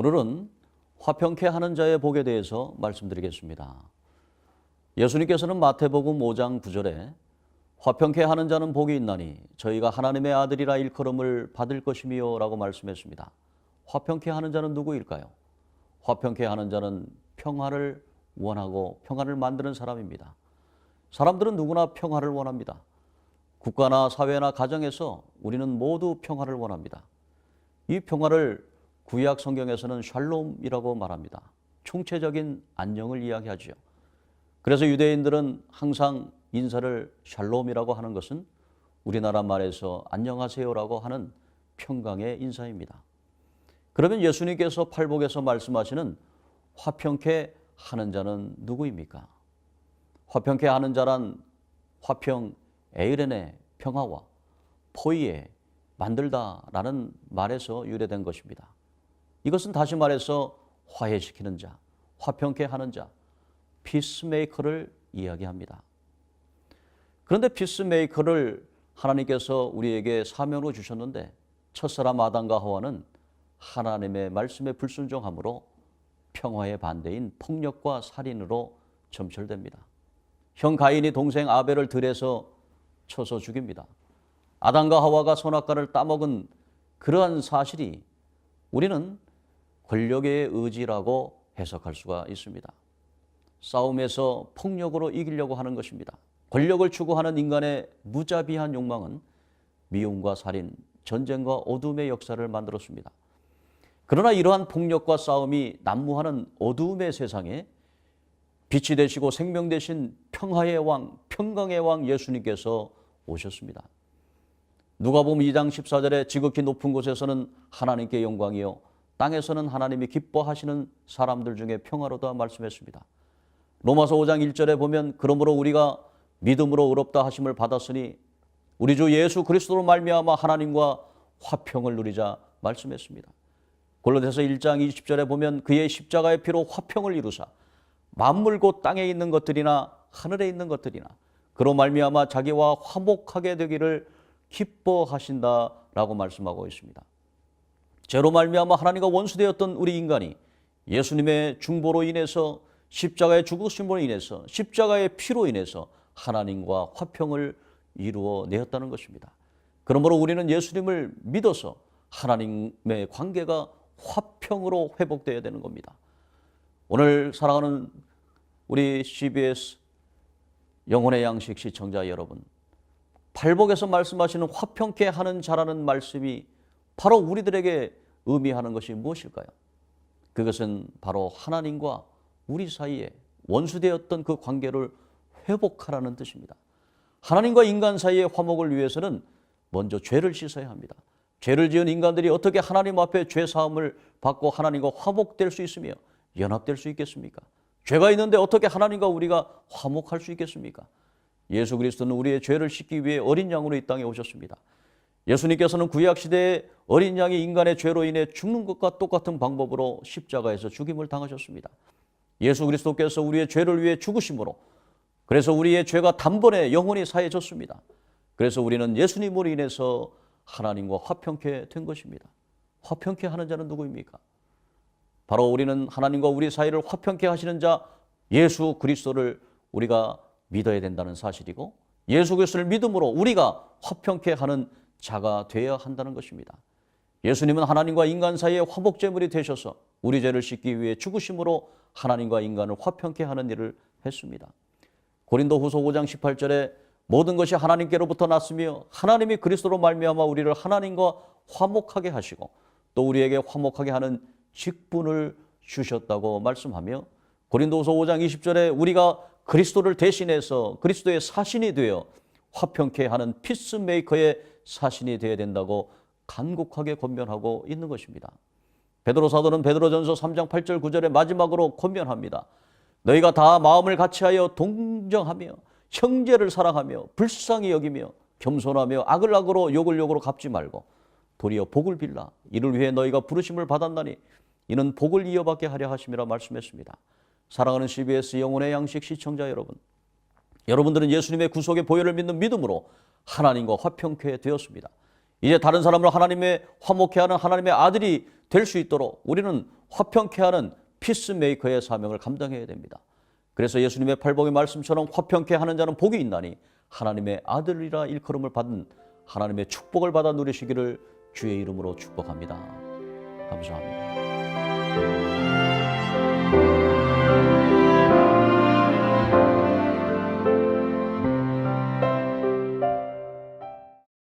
오늘은 화평케 하는 자의 복에 대해서 말씀드리겠습니다. 예수님께서는 마태복음 5장 9절에 화평케 하는 자는 복이 있나니 저희가 하나님의 아들이라 일컬음을 받을 것이미요 라고 말씀했습니다. 화평케 하는 자는 누구일까요? 화평케 하는 자는 평화를 원하고 평화를 만드는 사람입니다. 사람들은 누구나 평화를 원합니다. 국가나 사회나 가정에서 우리는 모두 평화를 원합니다. 이 평화를 구약 성경에서는 샬롬이라고 말합니다. 총체적인 안녕을 이야기하지요. 그래서 유대인들은 항상 인사를 샬롬이라고 하는 것은 우리나라 말에서 안녕하세요라고 하는 평강의 인사입니다. 그러면 예수님께서 팔복에서 말씀하시는 화평케 하는 자는 누구입니까? 화평케 하는 자란 화평 에이렌의 평화와 포이에 만들다라는 말에서 유래된 것입니다. 이것은 다시 말해서 화해시키는 자, 화평케 하는 자, 피스메이커를 이야기합니다. 그런데 피스메이커를 하나님께서 우리에게 사명으로 주셨는데 첫사람 아담과 하와는 하나님의 말씀에 불순종함으로 평화의 반대인 폭력과 살인으로 점철됩니다. 형 가인이 동생 아벨을 들에서 쳐서 죽입니다. 아담과 하와가 선악과를 따먹은 그러한 사실이 우리는 권력의 의지라고 해석할 수가 있습니다. 싸움에서 폭력으로 이기려고 하는 것입니다. 권력을 추구하는 인간의 무자비한 욕망은 미움과 살인, 전쟁과 어둠의 역사를 만들었습니다. 그러나 이러한 폭력과 싸움이 난무하는 어두움의 세상에 빛이 되시고 생명 되신 평화의 왕, 평강의 왕 예수님께서 오셨습니다. 누가복음 2장 14절에 지극히 높은 곳에서는 하나님께 영광이요 땅에서는 하나님이 기뻐하시는 사람들 중에 평화로다 말씀했습니다. 로마서 5장 1절에 보면 그러므로 우리가 믿음으로 의롭다 하심을 받았으니 우리 주 예수 그리스도로 말미암아 하나님과 화평을 누리자 말씀했습니다. 골로새서 1장 20절에 보면 그의 십자가의 피로 화평을 이루사 만물 곧 땅에 있는 것들이나 하늘에 있는 것들이나 그로 말미암아 자기와 화목하게 되기를 기뻐하신다라고 말씀하고 있습니다. 죄로 말미암아 하나님과 원수되었던 우리 인간이 예수님의 중보로 인해서 십자가의 죽으심으로 인해서 십자가의 피로 인해서 하나님과 화평을 이루어 내었다는 것입니다. 그러므로 우리는 예수님을 믿어서 하나님의 관계가 화평으로 회복되어야 되는 겁니다. 오늘 사랑하는 우리 CBS 영혼의 양식 시청자 여러분, 팔복에서 말씀하시는 화평케 하는 자라는 말씀이 바로 우리들에게 의미하는 것이 무엇일까요? 그것은 바로 하나님과 우리 사이에 원수되었던 그 관계를 회복하라는 뜻입니다. 하나님과 인간 사이의 화목을 위해서는 먼저 죄를 씻어야 합니다. 죄를 지은 인간들이 어떻게 하나님 앞에 죄 사함을 받고 하나님과 화목될 수 있으며 연합될 수 있겠습니까? 죄가 있는데 어떻게 하나님과 우리가 화목할 수 있겠습니까? 예수 그리스도는 우리의 죄를 씻기 위해 어린 양으로 이 땅에 오셨습니다. 예수님께서는 구약시대에 어린 양이 인간의 죄로 인해 죽는 것과 똑같은 방법으로 십자가에서 죽임을 당하셨습니다. 예수 그리스도께서 우리의 죄를 위해 죽으심으로 그래서 우리의 죄가 단번에 영원히 사해졌습니다. 그래서 우리는 예수님으로 인해서 하나님과 화평케 된 것입니다. 화평케 하는 자는 누구입니까? 바로 우리는 하나님과 우리 사이를 화평케 하시는 자 예수 그리스도를 우리가 믿어야 된다는 사실이고 예수 그리스도를 믿음으로 우리가 화평케 하는 자가 되어야 한다는 것입니다. 예수님은 하나님과 인간 사이의 화목제물이 되셔서 우리 죄를 씻기 위해 죽으심으로 하나님과 인간을 화평케 하는 일을 했습니다. 고린도후서 5장 18절에 모든 것이 하나님께로부터 났으며 하나님이 그리스도로 말미암아 우리를 하나님과 화목하게 하시고 또 우리에게 화목하게 하는 직분을 주셨다고 말씀하며 고린도후서 5장 20절에 우리가 그리스도를 대신해서 그리스도의 사신이 되어 화평케 하는 피스메이커의 사신이 되어야 된다고 간곡하게 권면하고 있는 것입니다. 베드로 사도는 베드로전서 3장 8절 9절에 마지막으로 권면합니다. 너희가 다 마음을 같이하여 동정하며 형제를 사랑하며 불쌍히 여기며 겸손하며 악을 악으로 욕을 욕으로 갚지 말고 도리어 복을 빌라. 이를 위해 너희가 부르심을 받았나니 이는 복을 이어받게 하려 하심이라 말씀했습니다. 사랑하는 CBS 영혼의 양식 시청자 여러분, 여러분들은 예수님의 구속의 보혈을 믿는 믿음으로 하나님과 화평케 되었습니다. 이제 다른 사람을 하나님의 화목케 하는 하나님의 아들이 될 수 있도록 우리는 화평케 하는 피스메이커의 사명을 감당해야 됩니다. 그래서 예수님의 팔복의 말씀처럼 화평케 하는 자는 복이 있나니 하나님의 아들이라 일컬음을 받은 하나님의 축복을 받아 누리시기를 주의 이름으로 축복합니다. 감사합니다.